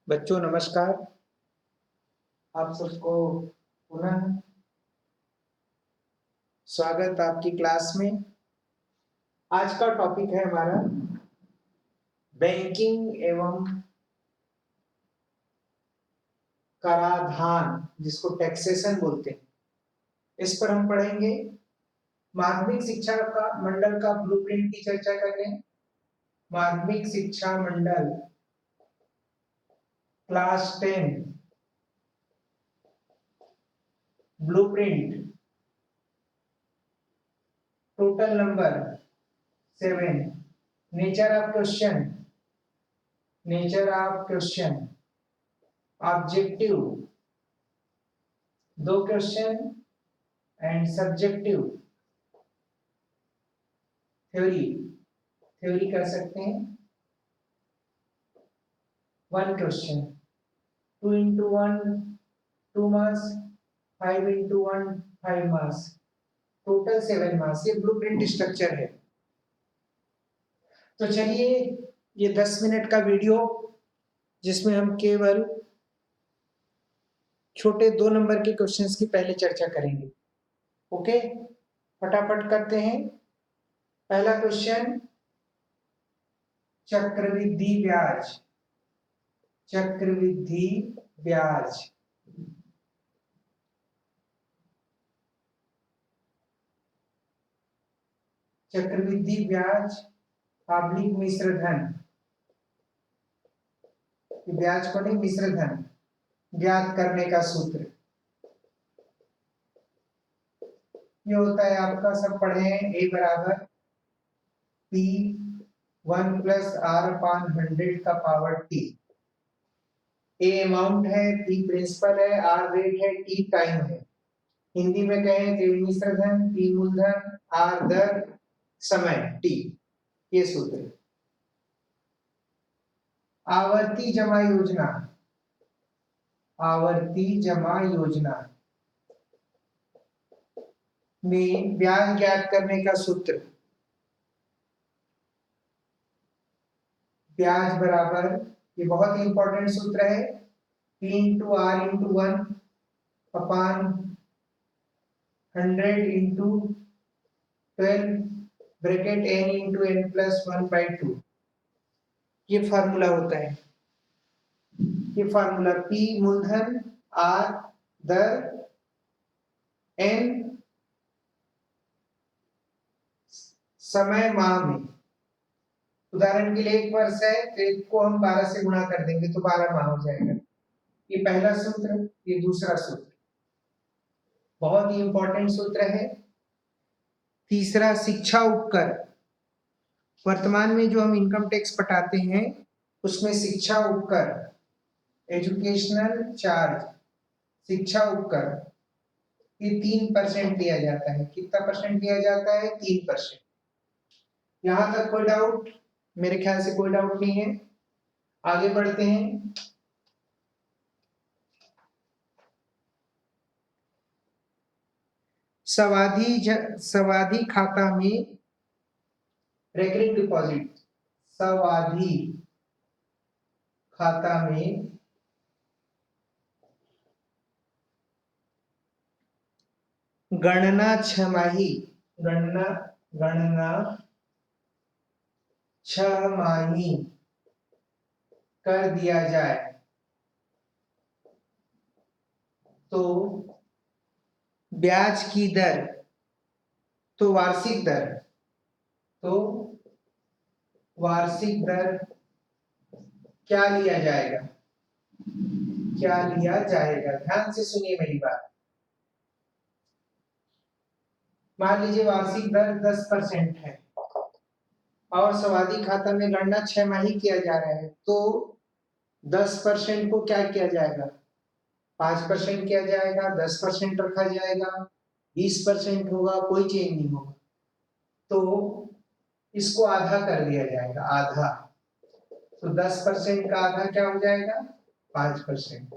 बच्चों नमस्कार। आप सबको पुनः स्वागत आपकी क्लास में। आज का टॉपिक है हमारा बैंकिंग एवं कराधान, जिसको टैक्सेशन बोलते हैं। इस पर हम पढ़ेंगे। माध्यमिक शिक्षा का मंडल का ब्लूप्रिंट की चर्चा करें। माध्यमिक शिक्षा मंडल class 10 blueprint total number 7 nature of question objective 2 question and subjective theory कर सकते हैं 1 question 2 into 1 2 marks 5 into 1 5 marks total 7 marks. ये ब्लूप्रिंट स्ट्रक्चर है। तो चलिए, ये 10 मिनट का वीडियो जिसमें हम केवल छोटे 2 नंबर के क्वेश्चंस की पहले चर्चा करेंगे। ओके, फटाफट करते हैं। पहला क्वेश्चन, चक्रवृद्धि ब्याज। चक्रवृद्धि ब्याज चक्रवृद्धि ब्याज पाब्लिक मिश्र धन, ब्याज को नहीं मिश्र धन ज्ञात करने का सूत्र ये होता है आपका, सब पढ़े हैं। ए बराबर पी 1 प्लस आर अपान 100 का पावर टी। ए अमाउंट है, पी प्रिंसिपल है, आर रेट है, टी टाइम है। हिंदी में कहें तो मिश्र धन, पी मूलधन, आर दर, समय टी। ये सूत्र है। आवर्ती जमा योजना, आवर्ती जमा योजना में ब्याज ज्ञात करने का सूत्र, ब्याज बराबर, ये बहुत ही इंपॉर्टेंट सूत्र है, P into R into 1 upon 100 into 12 bracket n into n plus 1/2। ये फार्मूला होता है। ये फार्मूला P मूलधन, R दर, n समय माह में। उदाहरण के लिए 1 वर्ष है तो 1 को हम 12 से गुणा कर देंगे तो 12 माह हो जाएगा। ये पहला सूत्र, ये दूसरा सूत्र, बहुत ही इंपॉर्टेंट सूत्र है। तीसरा, शिक्षा उपकर। वर्तमान में जो हम इनकम टैक्स पटाते हैं उसमें शिक्षा उपकर, एजुकेशनल चार्ज, शिक्षा उपकर, ये 3% लिया जाता है। कितना परसेंट लिया जाता है? 3%। यहां तक कोई डाउट? मेरे ख्याल से कोई डाउट नहीं है। आगे बढ़ते हैं। सावधि खाता में रेकरिंग डिपॉजिट, सावधि खाता में गणना छमाही, गणना छमाही कर दिया जाए तो ब्याज की दर, तो वार्षिक दर क्या लिया जाएगा? ध्यान से सुनिए मेरी बात। मान लीजिए वार्षिक दर 10% है और सावधि खाता में गणना 6 माही किया जा रहा है, तो 10% को क्या किया जाएगा? 5% किया जाएगा, 10% रखा जाएगा, 20% होगा, कोई चेंज नहीं होगा। तो इसको आधा कर दिया जाएगा, आधा। तो 10% का आधा क्या हो जाएगा? 5%।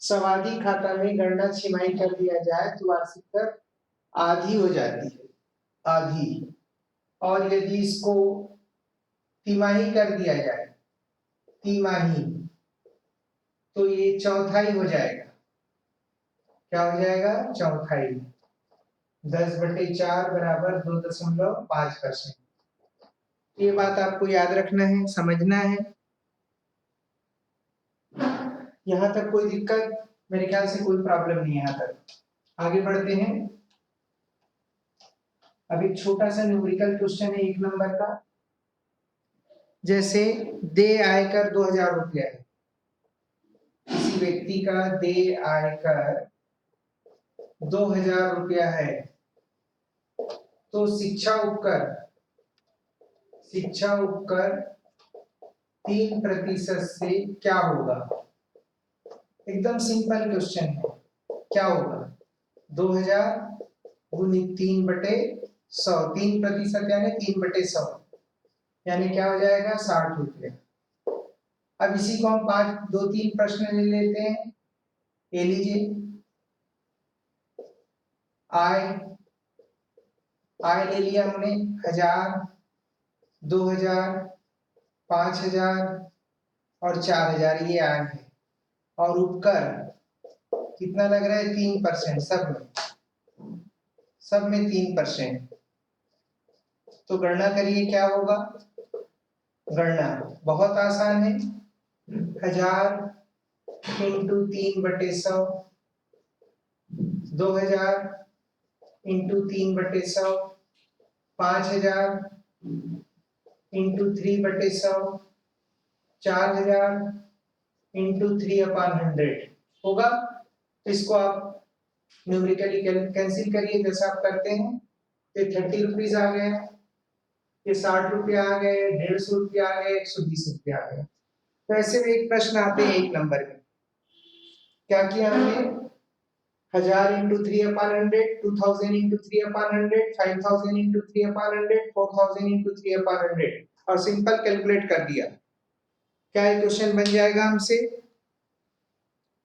सावधि खाता में गणना छिमाही कर दिया जाए तो वार्षिक दर आधी हो जाती है, आधी। और यदि इसको तिमाही कर दिया जाए, तिमाही, तो ये चौथाई हो जाएगा। क्या हो जाएगा? चौथाई। 10/4 बराबर 2.5%। ये बात आपको याद रखना है, समझना है। यहां तक कोई दिक्कत? मेरे ख्याल से कोई प्रॉब्लम नहीं है यहां तक। आगे बढ़ते हैं। अब एक छोटा सा न्यूमेरिकल क्वेश्चन है 1 नंबर का। जैसे देय आयकर 2000 रुपया है, किसी व्यक्ति का देय आयकर 2000 रुपया है, तो शिक्षा उपकर 3% से क्या होगा? एकदम सिंपल क्वेश्चन है। क्या होगा? 2000 गुणित 3/100, 3% यानी 3/100, यानी क्या हो जाएगा? 60 रुपये। अब इसी को हम 2-3 प्रश्न ले लेते हैं। ले लीजिए। आय ले लिया हमने 1000, 2000, 5000 और 4000, ये आय है। और उपकर कितना लग रहा है? 3%। सब में 3%। तो गणना करिए क्या होगा। गणना बहुत आसान है। 1000 इंटू 3/100, 2000 इंटू 3/100, 5000 इंटू 3/100, 4000 इंटू 3/100 होगा। इसको आप न्यूमेरिकली कैंसिल करिए जैसा आप करते हैं। ये 30 रुपीज आ गए, ये 60 रुपया आ गए, 150 रुपया आ गए, 120 रुपया आ गए। तो ऐसे में एक प्रश्न आते हैं 1 नंबर में। क्या किया हमने? 1000 इंटू 3/100, 2000 इंटू 3/100, 5000 इंटू 3/100, 4000 इंटू 3/100 और सिंपल कैलकुलेट कर दिया। क्या ये क्वेश्चन बन जाएगा हमसे?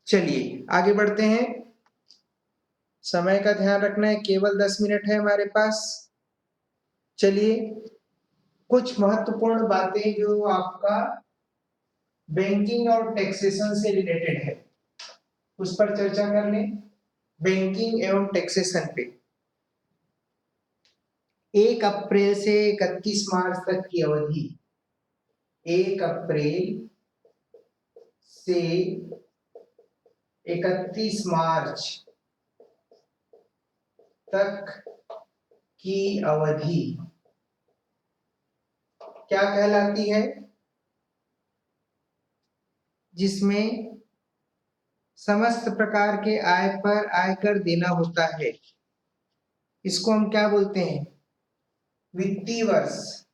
चलिए आगे बढ़ते हैं। समय का ध्यान रखना है, केवल 10 मिनट है हमारे पास। चलिए कुछ महत्वपूर्ण बातें जो आपका बैंकिंग और टैक्सेशन से रिलेटेड है उस पर चर्चा कर लें। बैंकिंग एवं टैक्सेशन पे 1 अप्रैल से 31 मार्च तक की अवधि, 1 अप्रैल से 31 मार्च तक की अवधि क्या कहलाती है? जिसमें समस्त प्रकार के आय पर आयकर देना होता है। इसको हम क्या बोलते हैं? वित्तीय वर्ष।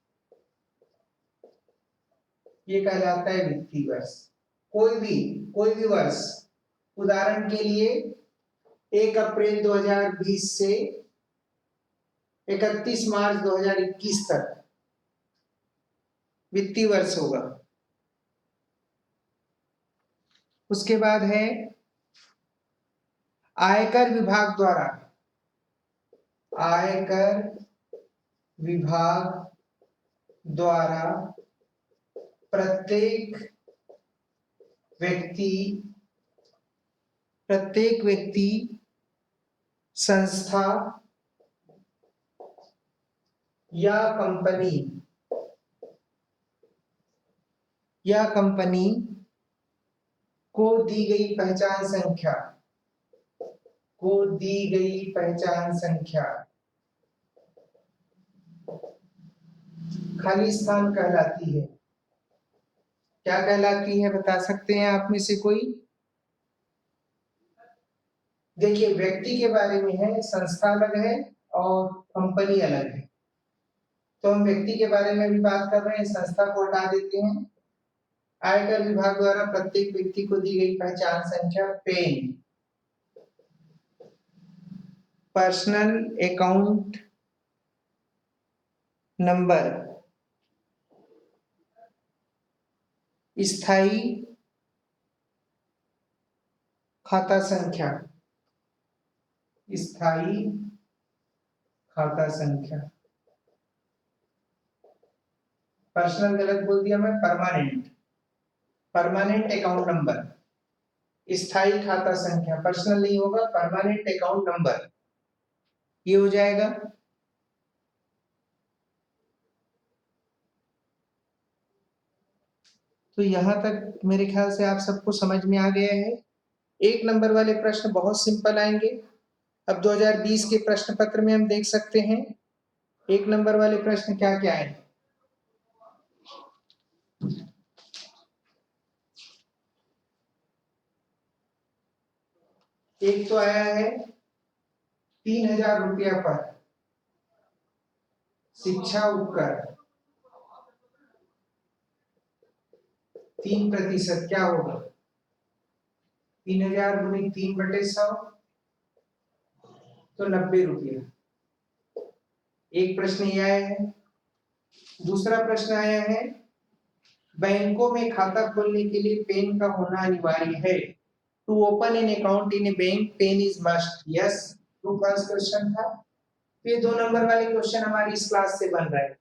ये कहलाता है वित्तीय वर्ष। कोई भी वर्ष, उदाहरण के लिए 1 अप्रैल 2020 से 31 मार्च 2021 तक वित्तीय वर्ष होगा। उसके बाद है आयकर विभाग द्वारा प्रत्येक व्यक्ति, संस्था या कंपनी को दी गई पहचान संख्या खाली स्थान कहलाती है। क्या कहलाती है बता सकते हैं आप में से कोई? देखिए व्यक्ति के बारे में है, संस्था अलग है और कंपनी अलग है। तो हम व्यक्ति के बारे में भी बात कर रहे हैं, संस्था को हटा देते हैं। आयकर विभाग द्वारा प्रत्येक व्यक्ति को दी गई पहचान संख्या पेन, पर्सनल अकाउंट नंबर, स्थायी खाता संख्या, पर्सनल गलत बोल दिया मैं, परमानेंट परमानेंट अकाउंट नंबर, स्थायी खाता संख्या, पर्सनल नहीं होगा, परमानेंट अकाउंट नंबर, ये हो जाएगा। तो यहां तक मेरे ख्याल से आप सबको समझ में आ गया है। एक नंबर वाले प्रश्न बहुत सिंपल आएंगे। अब 2020 के प्रश्न पत्र में हम देख सकते हैं एक नंबर वाले प्रश्न क्या क्या है। एक तो आया है 3,000 रुपया पर शिक्षा उपकर 3% क्या होगा? 3,000 गुनी 3/100 तो 90 रुपया। एक प्रश्न ये आया है। दूसरा प्रश्न आया है बैंकों में खाता खोलने के लिए पेन का होना अनिवार्य है। To open an account in a bank PAN is must, yes true false question था। ये 2 नंबर वाले क्वेश्चन हमारी इस क्लास से बन रहे हैं।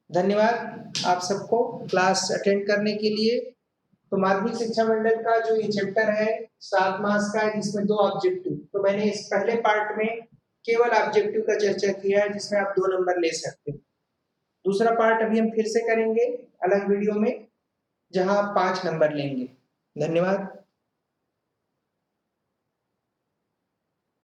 धन्यवाद आप सबको क्लास अटेंड करने के लिए। तो माध्यमिक शिक्षा मंडल का जो ये चैप्टर है 7 मास का है जिसमें 2 ऑब्जेक्टिव, तो मैंने इस पहले पार्ट में केवल ऑब्जेक्टिव का चर्चा किया है जिसमें आप 2 नंबर ले सकते हैं। दूसरा पार्ट अभी हम फिर से करेंगे अलग वीडियो में जहां आप 5 नंबर लेंगे। धन्यवाद।